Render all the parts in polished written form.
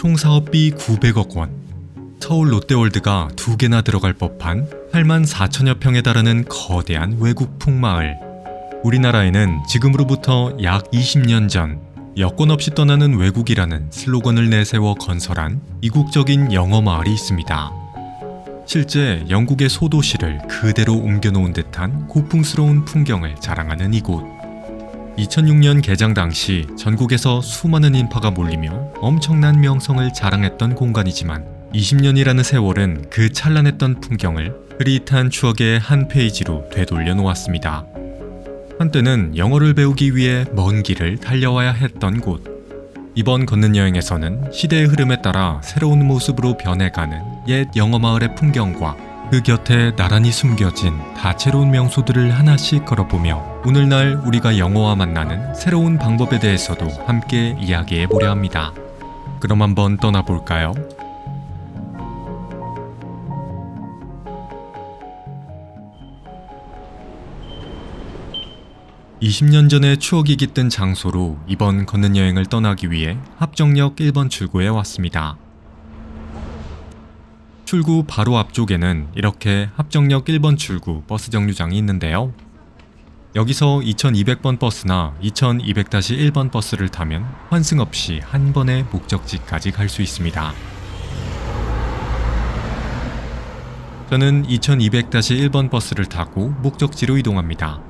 총 사업비 900억 원. 서울 롯데월드가 2개나 들어갈 법한 8만 4천여 평에 달하는 거대한 외국 풍마을. 우리나라에는 지금으로부터 약 20년 전 여권 없이 떠나는 외국이라는 슬로건을 내세워 건설한 이국적인 영어 마을이 있습니다. 실제 영국의 소도시를 그대로 옮겨놓은 듯한 고풍스러운 풍경을 자랑하는 이곳. 2006년 개장 당시 전국에서 수많은 인파가 몰리며 엄청난 명성을 자랑했던 공간이지만 20년이라는 세월은 그 찬란했던 풍경을 흐릿한 추억의 한 페이지로 되돌려 놓았습니다. 한때는 영어를 배우기 위해 먼 길을 달려와야 했던 곳. 이번 걷는 여행에서는 시대의 흐름에 따라 새로운 모습으로 변해가는 옛 영어 마을의 풍경과 그 곁에 나란히 숨겨진 다채로운 명소들을 하나씩 걸어보며 오늘날 우리가 영어와 만나는 새로운 방법에 대해서도 함께 이야기해 보려 합니다. 그럼 한번 떠나볼까요? (20년) 전의 추억이 깃든 장소로 이번 걷는 여행을 떠나기 위해 합정역 1번 출구에 왔습니다. 출구 바로 앞쪽에는 이렇게 합정역 1번 출구 버스 정류장이 있는데요. 여기서 2200번 버스나 2200-1번 버스를 타면 환승 없이 한 번에 목적지까지 갈 수 있습니다. 저는 2200-1번 버스를 타고 목적지로 이동합니다.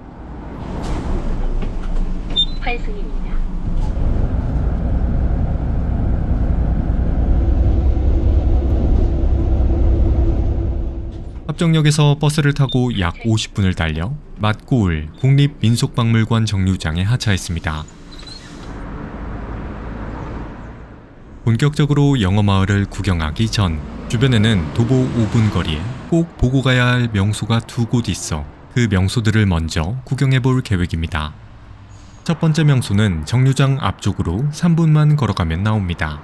환승입니다. 합정역에서 버스를 타고 약 50분을 달려 맛고을 국립민속박물관 정류장에 하차했습니다. 본격적으로 영어마을을 구경하기 전 주변에는 도보 5분 거리에 꼭 보고 가야 할 명소가 2곳 있어 그 명소들을 먼저 구경해 볼 계획입니다. 첫 번째 명소는 정류장 앞쪽으로 3분만 걸어가면 나옵니다.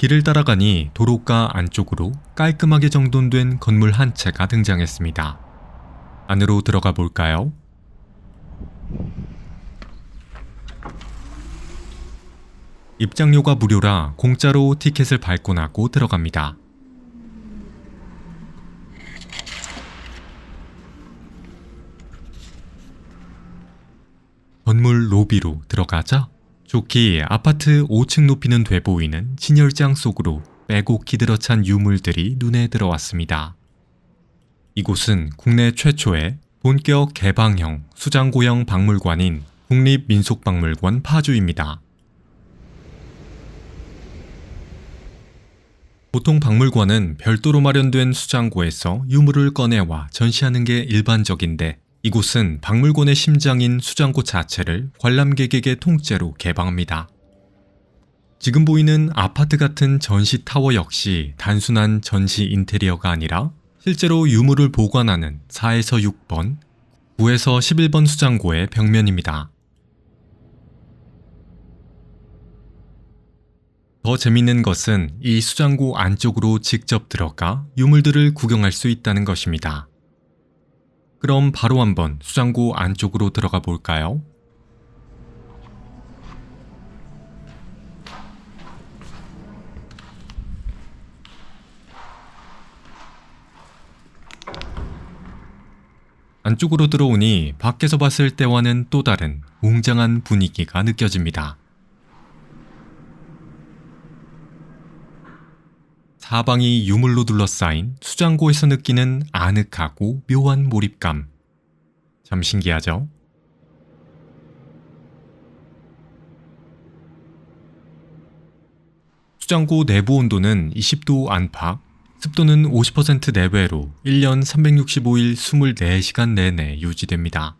길을 따라가니 도로가 안쪽으로 깔끔하게 정돈된 건물 한 채가 등장했습니다. 안으로 들어가 볼까요? 입장료가 무료라 공짜로 티켓을 밟고 나고 들어갑니다. 건물 로비로 들어가자 좋기 아파트 5층 높이는 돼 보이는 진열장 속으로 빼곡히 들어찬 유물들이 눈에 들어왔습니다. 이곳은 국내 최초의 본격 개방형 수장고형 박물관인 국립민속박물관 파주입니다. 보통 박물관은 별도로 마련된 수장고에서 유물을 꺼내와 전시하는 게 일반적인데 이곳은 박물관의 심장인 수장고 자체를 관람객에게 통째로 개방합니다. 지금 보이는 아파트 같은 전시 타워 역시 단순한 전시 인테리어가 아니라 실제로 유물을 보관하는 4에서 6번, 9에서 11번 수장고의 벽면입니다. 더 재밌는 것은 이 수장고 안쪽으로 직접 들어가 유물들을 구경할 수 있다는 것입니다. 그럼 바로 한번 수장고 안쪽으로 들어가 볼까요? 안쪽으로 들어오니 밖에서 봤을 때와는 또 다른 웅장한 분위기가 느껴집니다. 사방이 유물로 둘러싸인 수장고에서 느끼는 아늑하고 묘한 몰입감. 참 신기하죠? 수장고 내부 온도는 20도 안팎, 습도는 50% 내외로 1년 365일 24시간 내내 유지됩니다.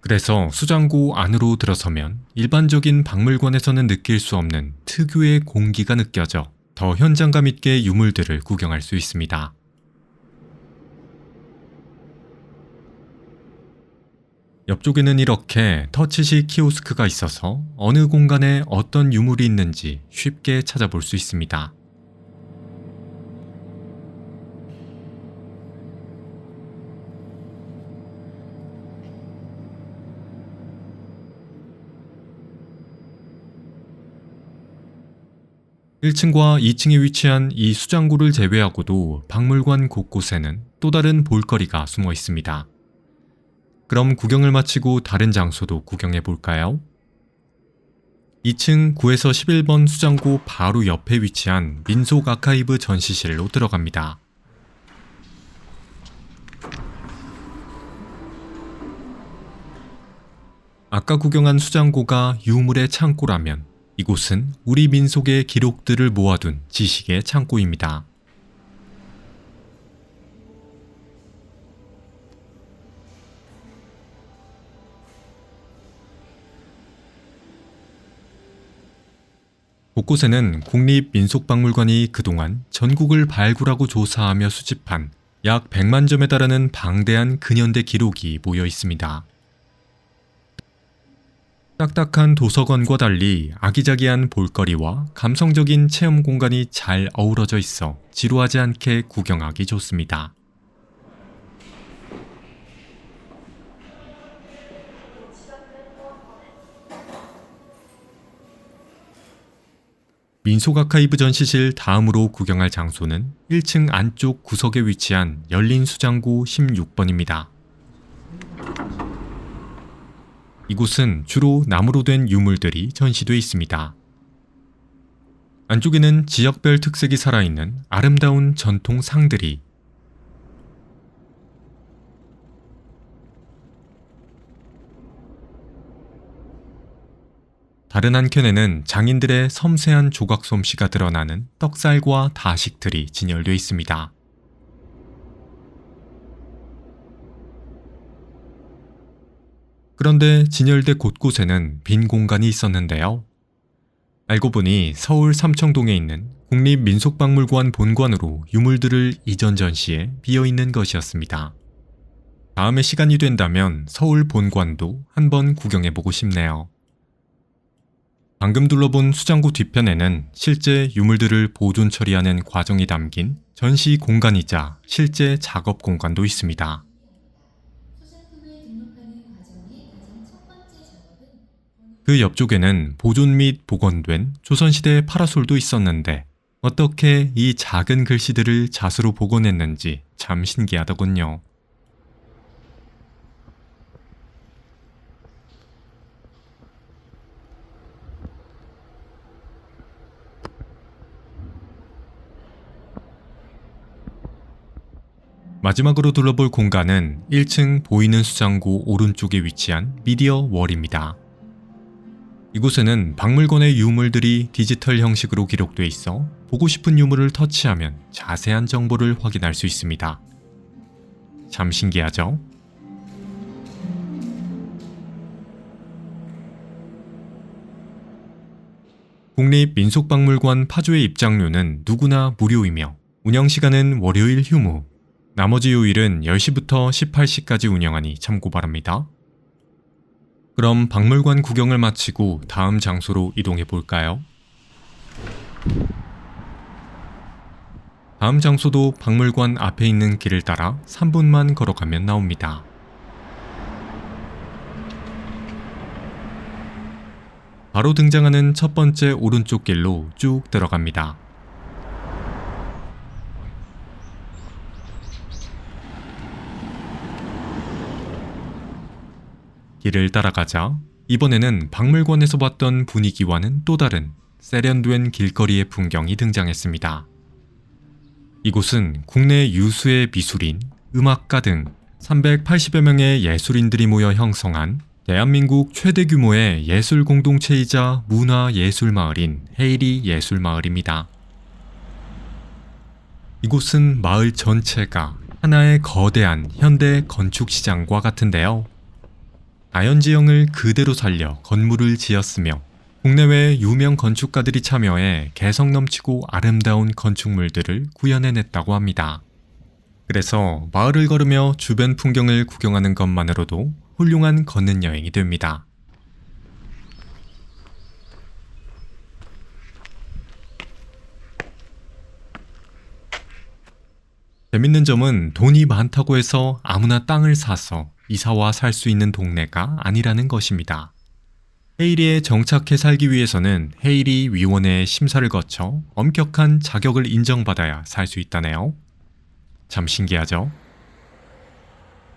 그래서 수장고 안으로 들어서면 일반적인 박물관에서는 느낄 수 없는 특유의 공기가 느껴져 더 현장감 있게 유물들을 구경할 수 있습니다. 옆쪽에는 이렇게 터치식 키오스크가 있어서 어느 공간에 어떤 유물이 있는지 쉽게 찾아볼 수 있습니다. 1층과 2층에 위치한 이 수장고를 제외하고도 박물관 곳곳에는 또 다른 볼거리가 숨어 있습니다. 그럼 구경을 마치고 다른 장소도 구경해 볼까요? 2층 9에서 11번 수장고 바로 옆에 위치한 민속 아카이브 전시실로 들어갑니다. 아까 구경한 수장고가 유물의 창고라면 이곳은 우리 민속의 기록들을 모아둔 지식의 창고입니다. 곳곳에는 국립민속박물관이 그동안 전국을 발굴하고 조사하며 수집한 약 100만 점에 달하는 방대한 근현대 기록이 모여 있습니다. 딱딱한 도서관과 달리 아기자기한 볼거리와 감성적인 체험 공간이 잘 어우러져 있어 지루하지 않게 구경하기 좋습니다. 민속 아카이브 전시실 다음으로 구경할 장소는 1층 안쪽 구석에 위치한 열린 수장고 16번입니다. 이곳은 주로 나무로 된 유물들이 전시돼 있습니다. 안쪽에는 지역별 특색이 살아있는 아름다운 전통 상들이, 다른 한켠에는 장인들의 섬세한 조각 솜씨가 드러나는 떡살과 다식들이 진열되어 있습니다. 그런데 진열대 곳곳에는 빈 공간이 있었는데요. 알고 보니 서울 삼청동에 있는 국립민속박물관 본관으로 유물들을 이전 전시해 비어있는 것이었습니다. 다음에 시간이 된다면 서울 본관도 한번 구경해보고 싶네요. 방금 둘러본 수장고 뒤편에는 실제 유물들을 보존 처리하는 과정이 담긴 전시 공간이자 실제 작업 공간도 있습니다. 그 옆쪽에는 보존 및 복원된 조선시대 파라솔도 있었는데 어떻게 이 작은 글씨들을 자수로 복원했는지 참 신기하더군요. 마지막으로 둘러볼 공간은 1층 보이는 수장고 오른쪽에 위치한 미디어 월입니다. 이곳에는 박물관의 유물들이 디지털 형식으로 기록돼 있어 보고 싶은 유물을 터치하면 자세한 정보를 확인할 수 있습니다. 참 신기하죠? 국립민속박물관 파조의 입장료는 누구나 무료이며 운영시간은 월요일 휴무, 나머지 요일은 10시부터 18시까지 운영하니 참고 바랍니다. 그럼 박물관 구경을 마치고 다음 장소로 이동해 볼까요? 다음 장소도 박물관 앞에 있는 길을 따라 3분만 걸어가면 나옵니다. 바로 등장하는 첫 번째 오른쪽 길로 쭉 들어갑니다. 길을 따라가자 이번에는 박물관에서 봤던 분위기와는 또 다른 세련된 길거리의 풍경이 등장했습니다. 이곳은 국내 유수의 미술인, 음악가 등 380여 명의 예술인들이 모여 형성한 대한민국 최대 규모의 예술 공동체이자 문화예술마을인 헤이리 예술마을입니다. 이곳은 마을 전체가 하나의 거대한 현대 건축시장과 같은데요. 자연지형을 그대로 살려 건물을 지었으며 국내외 유명 건축가들이 참여해 개성 넘치고 아름다운 건축물들을 구현해냈다고 합니다. 그래서 마을을 걸으며 주변 풍경을 구경하는 것만으로도 훌륭한 걷는 여행이 됩니다. 재밌는 점은 돈이 많다고 해서 아무나 땅을 사서 이사와 살 수 있는 동네가 아니라는 것입니다. 헤이리에 정착해 살기 위해서는 헤이리 위원회의 심사를 거쳐 엄격한 자격을 인정받아야 살 수 있다네요. 참 신기하죠?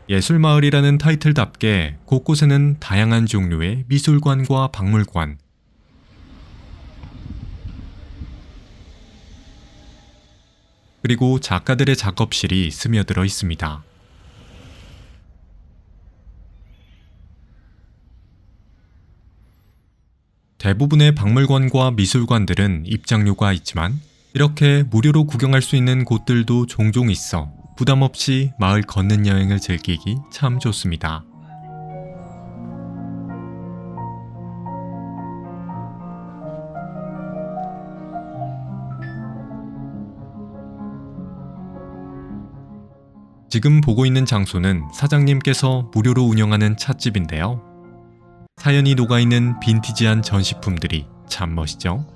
예술마을이라는 타이틀답게 곳곳에는 다양한 종류의 미술관과 박물관, 그리고 작가들의 작업실이 스며들어 있습니다. 대부분의 박물관과 미술관들은 입장료가 있지만 이렇게 무료로 구경할 수 있는 곳들도 종종 있어 부담 없이 마을 걷는 여행을 즐기기 참 좋습니다. 지금 보고 있는 장소는 사장님께서 무료로 운영하는 찻집인데요. 사연이 녹아있는 빈티지한 전시품들이 참 멋있죠?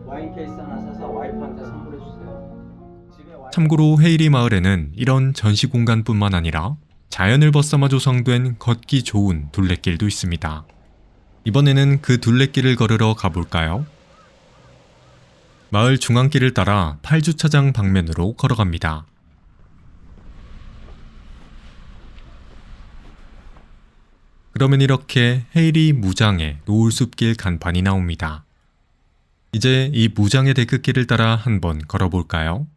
와인 케이스 하나 사서 와이프한테 선물해 주세요. 참고로 헤이리 마을에는 이런 전시 공간뿐만 아니라 자연을 벗삼아 조성된 걷기 좋은 둘레길도 있습니다. 이번에는 그 둘레길을 걸으러 가볼까요? 마을 중앙길을 따라 8주차장 방면으로 걸어갑니다. 그러면 이렇게 헤이리 무장의 노을숲길 간판이 나옵니다. 이제 이 무장의 데크길을 따라 한번 걸어볼까요?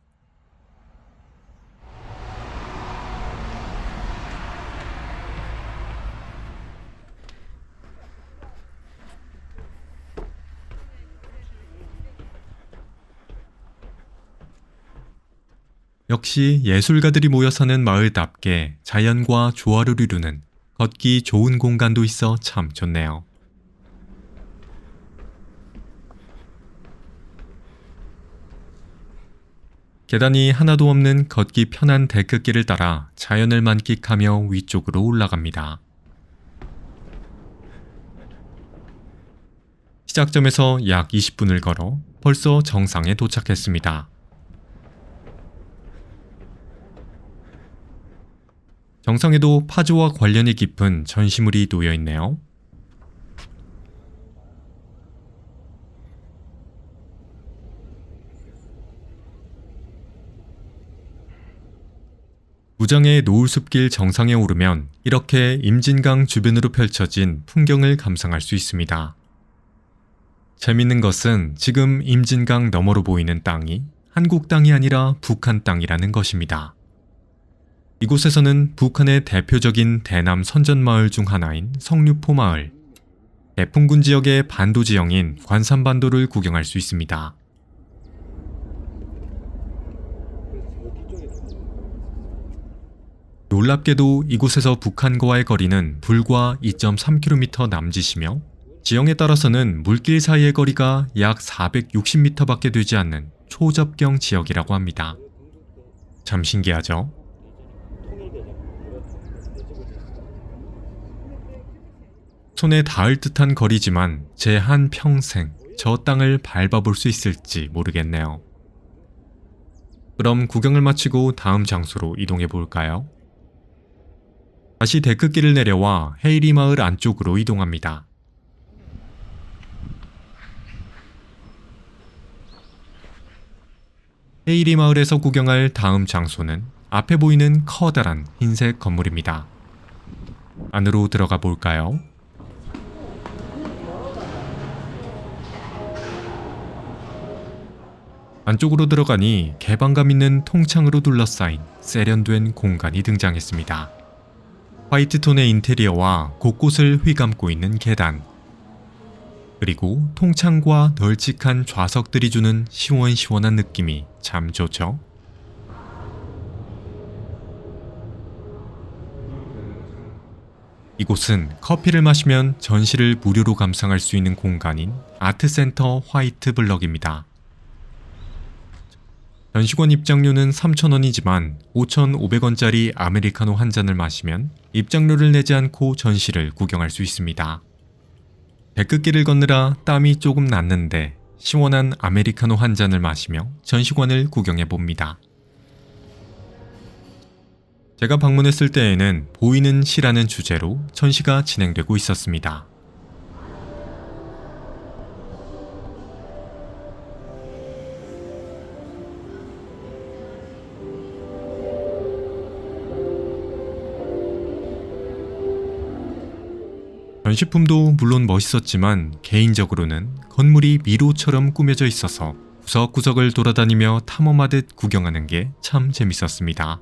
역시 예술가들이 모여 사는 마을답게 자연과 조화를 이루는 걷기 좋은 공간도 있어 참 좋네요. 계단이 하나도 없는 걷기 편한 데크길을 따라 자연을 만끽하며 위쪽으로 올라갑니다. 시작점에서 약 20분을 걸어 벌써 정상에 도착했습니다. 정상에도 파주와 관련이 깊은 전시물이 놓여 있네요. 무장의 노을숲길 정상에 오르면 이렇게 임진강 주변으로 펼쳐진 풍경을 감상할 수 있습니다. 재밌는 것은 지금 임진강 너머로 보이는 땅이 한국 땅이 아니라 북한 땅이라는 것입니다. 이곳에서는 북한의 대표적인 대남 선전마을 중 하나인 성류포 마을, 대풍군 지역의 반도 지형인 관산반도를 구경할 수 있습니다. 놀랍게도 이곳에서 북한과의 거리는 불과 2.3km 남짓이며 지형에 따라서는 물길 사이의 거리가 약 460m밖에 되지 않는 초접경 지역이라고 합니다. 참 신기하죠? 손에 닿을 듯한 거리지만 제 한 평생 저 땅을 밟아볼 수 있을지 모르겠네요. 그럼 구경을 마치고 다음 장소로 이동해 볼까요? 다시 데크길을 내려와 헤이리 마을 안쪽으로 이동합니다. 헤이리 마을에서 구경할 다음 장소는 앞에 보이는 커다란 흰색 건물입니다. 안으로 들어가 볼까요? 안쪽으로 들어가니 개방감 있는 통창으로 둘러싸인 세련된 공간이 등장했습니다. 화이트톤의 인테리어와 곳곳을 휘감고 있는 계단, 그리고 통창과 널찍한 좌석들이 주는 시원시원한 느낌이 참 좋죠? 이곳은 커피를 마시면 전시를 무료로 감상할 수 있는 공간인 아트센터 화이트 블럭입니다. 전시관 입장료는 3,000원이지만 5,500원짜리 아메리카노 한 잔을 마시면 입장료를 내지 않고 전시를 구경할 수 있습니다. 데크길을 걷느라 땀이 조금 났는데 시원한 아메리카노 한 잔을 마시며 전시관을 구경해 봅니다. 제가 방문했을 때에는 보이는 시라는 주제로 전시가 진행되고 있었습니다. 전시품도 물론 멋있었지만 개인적으로는 건물이 미로처럼 꾸며져 있어서 구석구석을 돌아다니며 탐험하듯 구경하는 게 참 재밌었습니다.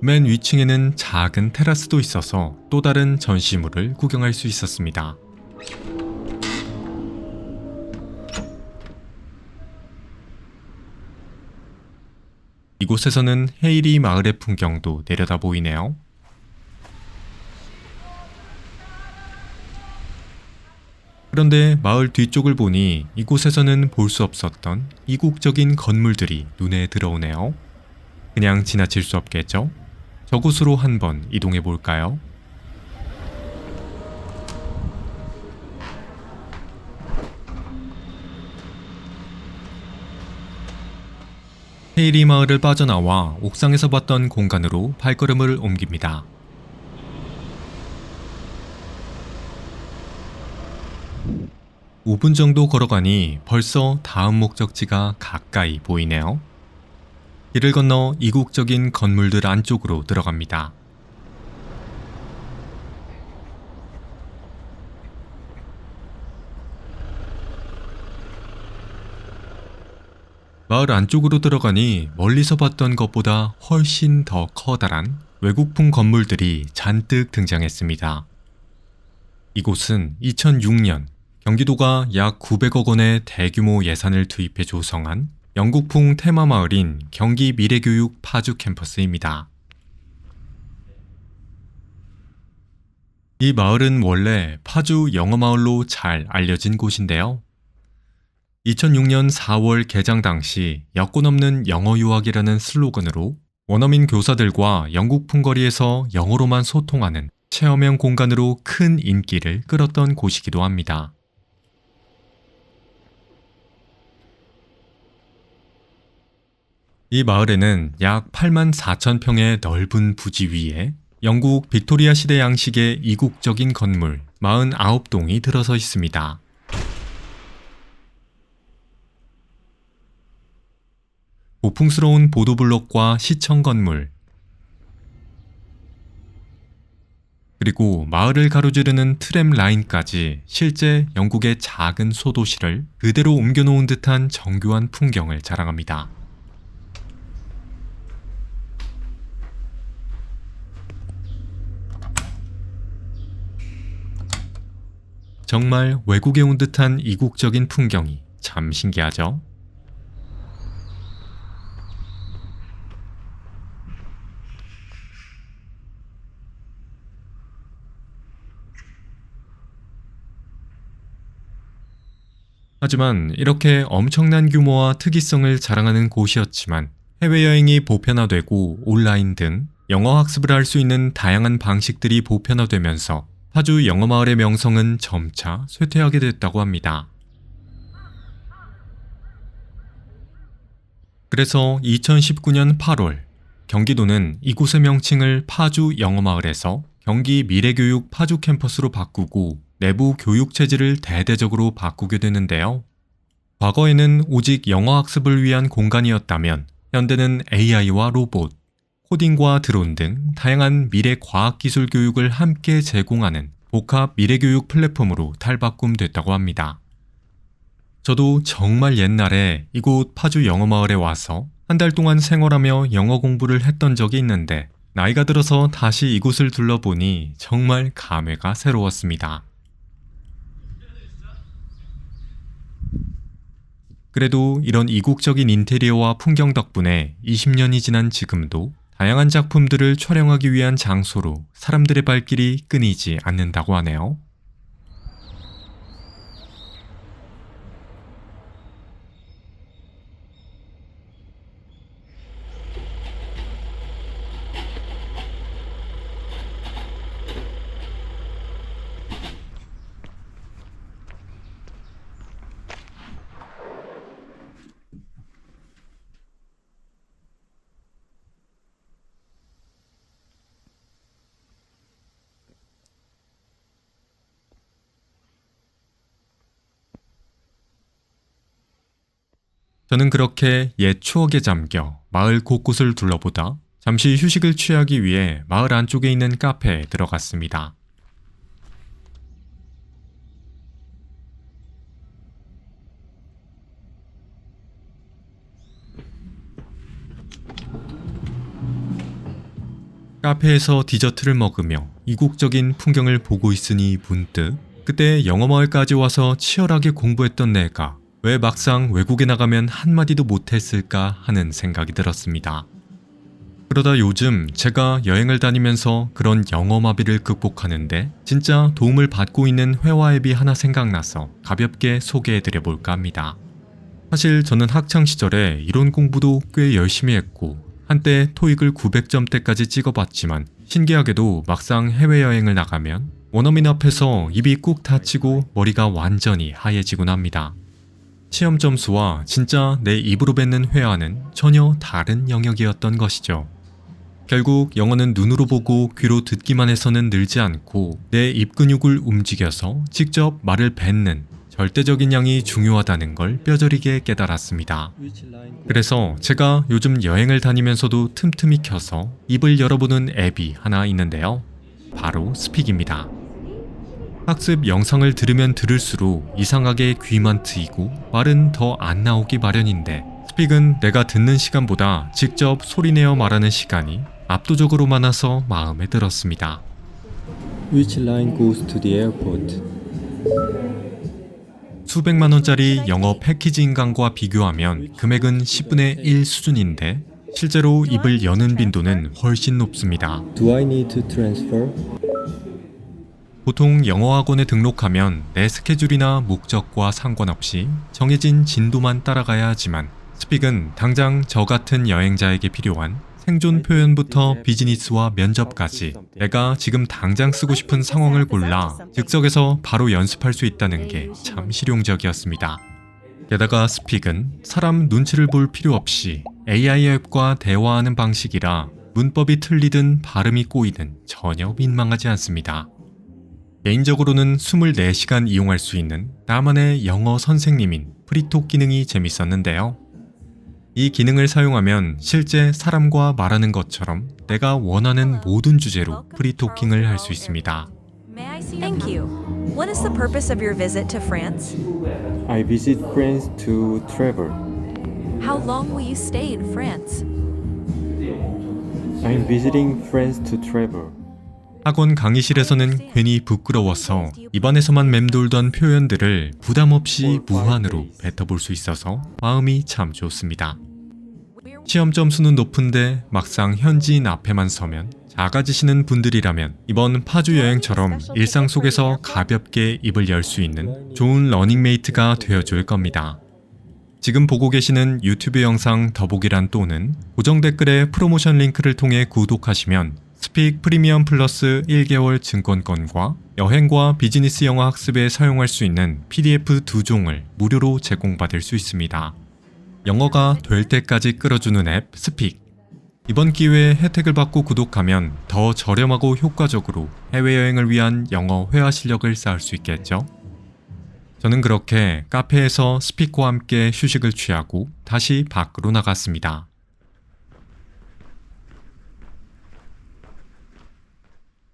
맨 위층에는 작은 테라스도 있어서 또 다른 전시물을 구경할 수 있었습니다. 이곳에서는 헤이리 마을의 풍경도 내려다 보이네요. 그런데 마을 뒤쪽을 보니 이곳에서는 볼 수 없었던 이국적인 건물들이 눈에 들어오네요. 그냥 지나칠 수 없겠죠? 저곳으로 한번 이동해 볼까요? 헤이리 마을을 빠져나와 옥상에서 봤던 공간으로 발걸음을 옮깁니다. (5분) 정도 걸어가니 벌써 다음 목적지가 가까이 보이네요. 길을 건너 이국적인 건물들 안쪽으로 들어갑니다. 마을 안쪽으로 들어가니 멀리서 봤던 것보다 훨씬 더 커다란 외국풍 건물들이 잔뜩 등장했습니다. 이곳은 2006년 경기도가 약 900억 원의 대규모 예산을 투입해 조성한 영국풍 테마마을인 경기 미래교육 파주 캠퍼스입니다. 이 마을은 원래 파주 영어마을로 잘 알려진 곳인데요. 2006년 4월 개장 당시 여권 없는 영어 유학이라는 슬로건으로 원어민 교사들과 영국풍 거리에서 영어로만 소통하는 체험형 공간으로 큰 인기를 끌었던 곳이기도 합니다. 이 마을에는 약 84,000평의 넓은 부지 위에 영국 빅토리아 시대 양식의 이국적인 건물 49동이 들어서 있습니다. 고풍스러운 보도블록과 시청 건물, 그리고 마을을 가로지르는 트램 라인까지 실제 영국의 작은 소도시를 그대로 옮겨놓은 듯한 정교한 풍경을 자랑합니다. 정말 외국에 온 듯한 이국적인 풍경이 참 신기하죠? 하지만 이렇게 엄청난 규모와 특이성을 자랑하는 곳이었지만 해외여행이 보편화되고 온라인 등 영어 학습을 할 수 있는 다양한 방식들이 보편화되면서 파주 영어마을의 명성은 점차 쇠퇴하게 됐다고 합니다. 그래서 2019년 8월 경기도는 이곳의 명칭을 파주 영어마을에서 경기 미래교육 파주 캠퍼스로 바꾸고 내부 교육 체질을 대대적으로 바꾸게 되는데요. 과거에는 오직 영어 학습을 위한 공간이었다면 현대는 AI와 로봇, 코딩과 드론 등 다양한 미래 과학기술 교육을 함께 제공하는 복합 미래교육 플랫폼으로 탈바꿈됐다고 합니다. 저도 정말 옛날에 이곳 파주 영어마을에 와서 한 달 동안 생활하며 영어 공부를 했던 적이 있는데 나이가 들어서 다시 이곳을 둘러보니 정말 감회가 새로웠습니다. 그래도 이런 이국적인 인테리어와 풍경 덕분에 20년이 지난 지금도 다양한 작품들을 촬영하기 위한 장소로 사람들의 발길이 끊이지 않는다고 하네요. 저는 그렇게 옛 추억에 잠겨 마을 곳곳을 둘러보다 잠시 휴식을 취하기 위해 마을 안쪽에 있는 카페에 들어갔습니다. 카페에서 디저트를 먹으며 이국적인 풍경을 보고 있으니 문득 그때 영어마을까지 와서 치열하게 공부했던 내가 왜 막상 외국에 나가면 한마디도 못했을까 하는 생각이 들었습니다. 그러다 요즘 제가 여행을 다니면서 그런 영어 마비를 극복하는데 진짜 도움을 받고 있는 회화 앱이 하나 생각나서 가볍게 소개해드려 볼까 합니다. 사실 저는 학창시절에 이론 공부도 꽤 열심히 했고 한때 토익을 900점대까지 찍어봤지만 신기하게도 막상 해외여행을 나가면 원어민 앞에서 입이 꾹 닫히고 머리가 완전히 하얘지곤 합니다. 시험 점수와 진짜 내 입으로 뱉는 회화는 전혀 다른 영역이었던 것이죠. 결국 영어는 눈으로 보고 귀로 듣기만 해서는 늘지 않고 내 입 근육을 움직여서 직접 말을 뱉는 절대적인 양이 중요하다는 걸 뼈저리게 깨달았습니다. 그래서 제가 요즘 여행을 다니면서도 틈틈이 켜서 입을 열어보는 앱이 하나 있는데요. 바로 스픽입니다. 학습 영상을 들으면 들을수록 이상하게 귀만 트이고 말은 더 안 나오기 마련인데 스픽은 내가 듣는 시간보다 직접 소리내어 말하는 시간이 압도적으로 많아서 마음에 들었습니다. Which line goes to the airport? 수백만 원짜리 영어 패키지 인강과 비교하면 금액은 10분의 1 수준인데 실제로 입을 여는 빈도는 훨씬 높습니다. Do I need to transfer? 보통 영어학원에 등록하면 내 스케줄이나 목적과 상관없이 정해진 진도만 따라가야 하지만 스픽은 당장 저 같은 여행자에게 필요한 생존 표현부터 비즈니스와 면접까지 내가 지금 당장 쓰고 싶은 상황을 골라 즉석에서 바로 연습할 수 있다는 게 참 실용적이었습니다. 게다가 스픽은 사람 눈치를 볼 필요 없이 AI 앱과 대화하는 방식이라 문법이 틀리든 발음이 꼬이든 전혀 민망하지 않습니다. 개인적으로는 24시간 이용할 수 있는 나만의 영어 선생님인 프리톡 기능이 재밌었는데요. 이 기능을 사용하면 실제 사람과 말하는 것처럼 내가 원하는 모든 주제로 프리토킹을 할 수 있습니다. Thank you. What is the purpose of your visit to France? I visit France to travel. How long will you stay in France? I'm visiting France to travel. 학원 강의실에서는 괜히 부끄러워서 입안에서만 맴돌던 표현들을 부담 없이 무한으로 뱉어볼 수 있어서 마음이 참 좋습니다. 시험 점수는 높은데 막상 현지인 앞에만 서면 작아지시는 분들이라면 이번 파주 여행처럼 일상 속에서 가볍게 입을 열 수 있는 좋은 러닝메이트가 되어줄 겁니다. 지금 보고 계시는 유튜브 영상 더보기란 또는 고정 댓글에 프로모션 링크를 통해 구독하시면 스픽 프리미엄 플러스 1개월 증권권과 여행과 비즈니스 영어 학습에 사용할 수 있는 PDF 2종을 무료로 제공받을 수 있습니다. 영어가 될 때까지 끌어주는 앱 스픽. 이번 기회에 혜택을 받고 구독하면 더 저렴하고 효과적으로 해외여행을 위한 영어 회화 실력을 쌓을 수 있겠죠? 저는 그렇게 카페에서 스픽과 함께 휴식을 취하고 다시 밖으로 나갔습니다.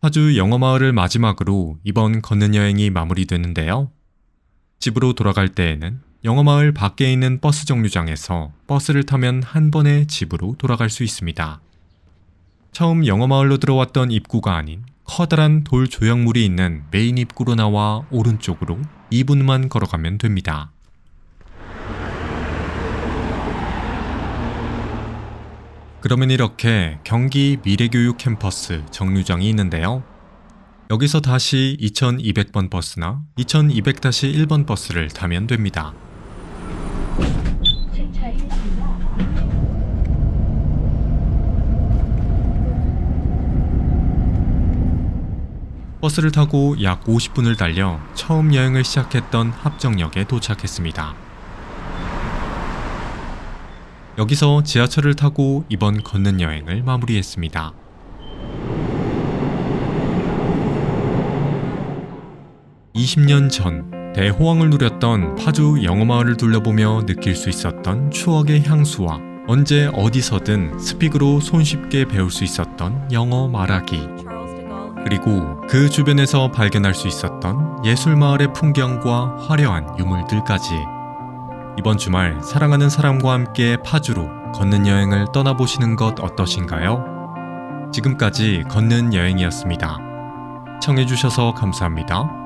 파주 영어마을을 마지막으로 이번 걷는 여행이 마무리되는데요. 집으로 돌아갈 때에는 영어마을 밖에 있는 버스 정류장에서 버스를 타면 한 번에 집으로 돌아갈 수 있습니다. 처음 영어마을로 들어왔던 입구가 아닌 커다란 돌 조형물이 있는 메인 입구로 나와 오른쪽으로 2분만 걸어가면 됩니다. 그러면 이렇게 경기 미래교육 캠퍼스 정류장이 있는데요. 여기서 다시 2200번 버스나 2200-1번 버스를 타면 됩니다. 버스를 타고 약 50분을 달려 처음 여행을 시작했던 합정역에 도착했습니다. 여기서 지하철을 타고 이번 걷는 여행을 마무리했습니다. (20년) 전 대호황을 누렸던 파주 영어마을을 둘러보며 느낄 수 있었던 추억의 향수와 언제 어디서든 스픽으로 손쉽게 배울 수 있었던 영어 말하기, Charles de Gaulle. 그리고 그 주변에서 발견할 수 있었던 예술마을의 풍경과 화려한 유물들까지. 이번 주말 사랑하는 사람과 함께 파주로 걷는 여행을 떠나보시는 것 어떠신가요? 지금까지 걷는 여행이었습니다. 청해주셔서 감사합니다.